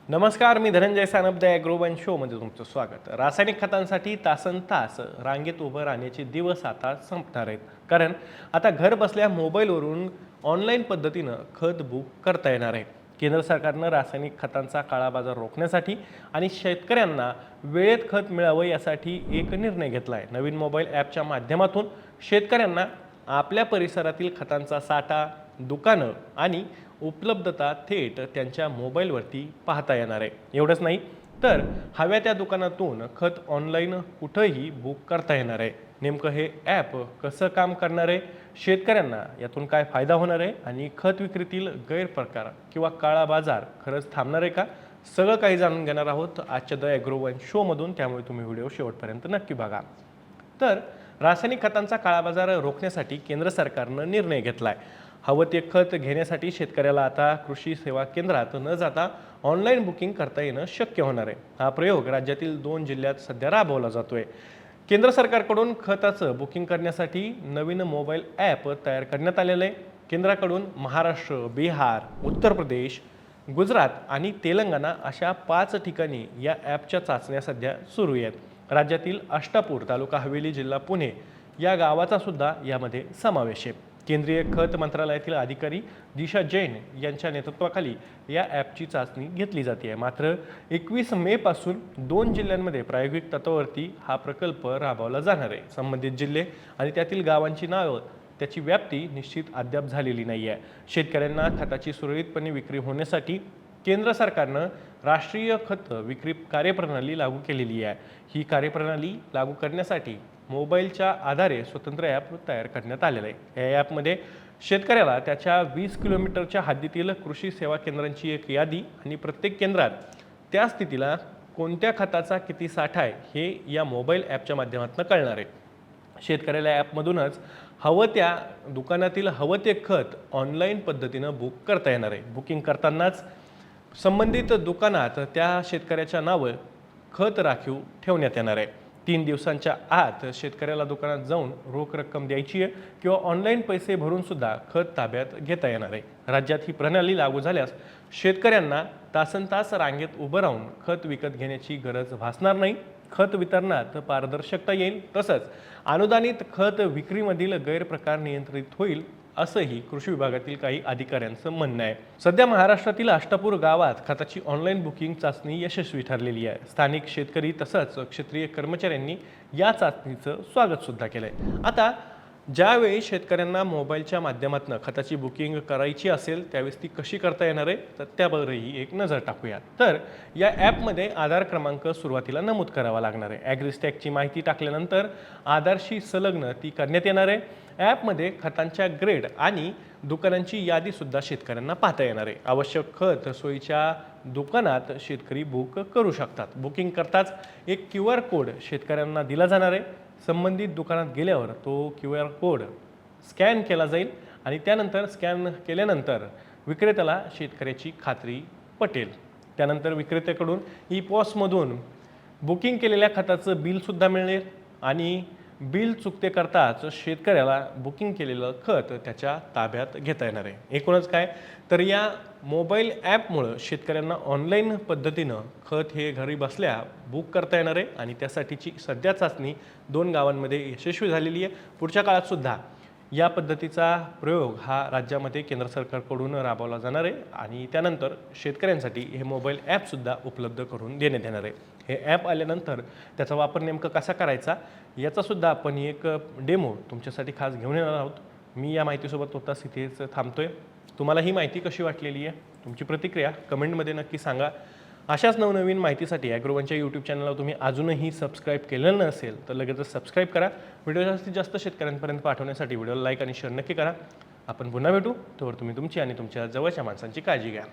नमस्कार, मी धनंजय सानप द ॲग्रोवन शोमध्ये तुमचं स्वागत. रासायनिक खतांसाठी तासनतास रांगेत उभं राहण्याचे दिवस आता संपणार आहेत. कारण आता घर बसल्या मोबाईलवरून ऑनलाईन पद्धतीनं खत बुक करता येणार आहे. केंद्र सरकारनं रासायनिक खतांचा काळा बाजार रोखण्यासाठी आणि शेतकऱ्यांना वेळेत खत मिळावं यासाठी एक निर्णय घेतला आहे. नवीन मोबाईल ॲपच्या माध्यमातून शेतकऱ्यांना आपल्या परिसरातील खतांचा साठा, दुकानं आणि उपलब्धता थेट त्यांच्या मोबाईलवरती पाहता येणार आहे. एवढंच नाही तर हव्या त्या दुकानातून खत ऑनलाईन कुठंही बुक करता येणार आहे. नेमकं हे ॲप कसं काम करणार आहे, शेतकऱ्यांना यातून काय फायदा होणार आहे आणि खत विक्रीतील गैरप्रकार किंवा काळा बाजार खरंच थांबणार आहे का, सगळं काही जाणून घेणार आहोत आजच्या द ॲग्रोवन शोमधून. त्यामुळे तुम्ही व्हिडिओ शेवटपर्यंत नक्की बघा. तर रासायनिक खतांचा काळा बाजार रोखण्यासाठी केंद्र सरकारनं निर्णय घेतला आहे. हवं ते खत घेण्यासाठी शेतकऱ्याला आता कृषी सेवा केंद्रात न जाता ऑनलाईन बुकिंग करता येणं शक्य होणार आहे. हा प्रयोग राज्यातील 2 जिल्ह्यात सध्या राबवला जातोय. केंद्र सरकारकडून खताचं बुकिंग करण्यासाठी नवीन मोबाईल ॲप तयार करण्यात आलेलं आहे. केंद्राकडून महाराष्ट्र, बिहार, उत्तर प्रदेश, गुजरात आणि तेलंगणा अशा 5 ठिकाणी या ॲपच्या चाचण्या सध्या सुरू आहेत. राज्यातील अष्टापूर, तालुका हवेली, जिल्हा पुणे या गावाचा सुद्धा यामध्ये समावेश आहे. केंद्रीय खत मंत्रालयातील अधिकारी दिशा जैन यांच्या नेतृत्वाखाली या ॲपची चाचणी घेतली जाते आहे. मात्र 21 मे पासून 2 जिल्ह्यांमध्ये प्रायोगिक तत्वावरती हा प्रकल्प राबवला जाणार आहे. संबंधित जिल्हे आणि त्यातील गावांची नावं, त्याची व्याप्ती निश्चित अद्याप झालेली नाही आहे. शेतकऱ्यांना खताची सुरळीतपणे विक्री होण्यासाठी केंद्र सरकारनं राष्ट्रीय खत विक्री कार्यप्रणाली लागू केलेली आहे. ही कार्यप्रणाली लागू करण्यासाठी मोबाईलच्या आधारे स्वतंत्र ॲप तयार करण्यात आलेलं आहे. या ॲपमध्ये शेतकऱ्याला त्याच्या 20 किलोमीटरच्या हद्दीतील कृषी सेवा केंद्रांची एक यादी आणि प्रत्येक केंद्रात त्या स्थितीला कोणत्या खताचा किती साठा आहे हे या मोबाईल ॲपच्या माध्यमातून कळणार आहे. शेतकऱ्याला ॲपमधूनच हवं त्या दुकानातील हवं ते खत ऑनलाईन पद्धतीनं बुक करता येणार आहे. बुकिंग करतानाच संबंधित दुकानात त्या शेतकऱ्याच्या नावं खत राखीव ठेवण्यात येणार आहे. 3 दिवसांच्या आत शेतकऱ्याला दुकानात जाऊन रोख रक्कम द्यायची आहे किंवा ऑनलाईन पैसे भरून सुद्धा खत ताब्यात घेता येणार आहे. राज्यात ही प्रणाली लागू झाल्यास शेतकऱ्यांना तासनतास रांगेत उभं राहून खत विकत घेण्याची गरज भासणार नाही. खत वितरणात पारदर्शकता येईल, तसंच अनुदानित खत विक्रीमधील गैरप्रकार नियंत्रित होईल, असंही कृषी विभागातील काही अधिकाऱ्यांचं म्हणणं आहे. सध्या महाराष्ट्रातील अष्टापूर गावात खताची ऑनलाईन बुकिंग चाचणी यशस्वी ठरलेली आहे. स्थानिक शेतकरी तसंच क्षेत्रीय कर्मचाऱ्यांनी या चाचणीचं स्वागत सुद्धा केलंय. आता ज्यावेळी शेतकऱ्यांना मोबाईलच्या माध्यमातून खताची बुकिंग करायची असेल त्यावेळेस ती कशी करता येणार आहे, तर त्यावरही एक नजर टाकूयात. तर या ॲपमध्ये आधार क्रमांक सुरुवातीला नमूद करावा लागणार आहे. ॲग्रीस्टॅगची माहिती टाकल्यानंतर आधारशी संलग्न ती करण्यात येणार आहे. ॲपमध्ये खतांच्या ग्रेड आणि दुकानांची यादीसुद्धा शेतकऱ्यांना पाहता येणार आहे. आवश्यक खत सोयीच्या दुकानात शेतकरी बुक करू शकतात. बुकिंग करताच एक QR कोड शेतकऱ्यांना दिला जाणार आहे. संबंधित दुकानात गेल्यावर तो QR कोड स्कॅन केला जाईल आणि त्यानंतर स्कॅन केल्यानंतर विक्रेत्याला शेतकऱ्याची खात्री पटेल. त्यानंतर विक्रेत्याकडून ई-पॉसमधून बुकिंग केलेल्या खताचं बिलसुद्धा मिळेल आणि बिल चुकते करताच शेतकऱ्याला बुकिंग केलेलं खत त्याच्या ताब्यात घेता येणार आहे. एकूणच काय तर या मोबाईल ॲपमुळं शेतकऱ्यांना ऑनलाईन पद्धतीनं खत हे घरी बसल्या बुक करता येणार आहे आणि त्यासाठीची सध्या चाचणी 2 गावांमध्ये यशस्वी झालेली आहे. पुढच्या काळातसुद्धा या पद्धतीचा प्रयोग हा राज्यामध्ये केंद्र सरकारकडून राबवला जाणार आहे आणि त्यानंतर शेतकऱ्यांसाठी हे मोबाईल ॲपसुद्धा उपलब्ध करून देण्यात येणार आहे. हे ॲप आल्यानंतर त्याचा वापर नेमका कसा करायचा याचासुद्धा आपण एक डेमो तुमच्यासाठी खास घेऊन येणार आहोत. मी या माहितीसोबत होताच इथेच थांबतोय. तुम्हाला ही माहिती कशी वाटलेली आहे, तुमची प्रतिक्रिया कमेंटमध्ये नक्की सांगा. अशाच नवनवीन माहितीसाठी ॲग्रोवनच्या यूट्यूब चॅनलला तुम्ही अजूनही सबस्क्राईब केलेलं नसेल तर लगेचच सबस्क्राईब करा. व्हिडिओ जास्तीत जास्त शेतकऱ्यांपर्यंत पाठवण्यासाठी व्हिडिओला लाईक आणि शेअर नक्की करा. आपण पुन्हा भेटू. तोवर तुम्ही तुमची आणि तुमच्या जवळच्या माणसांची काळजी घ्या.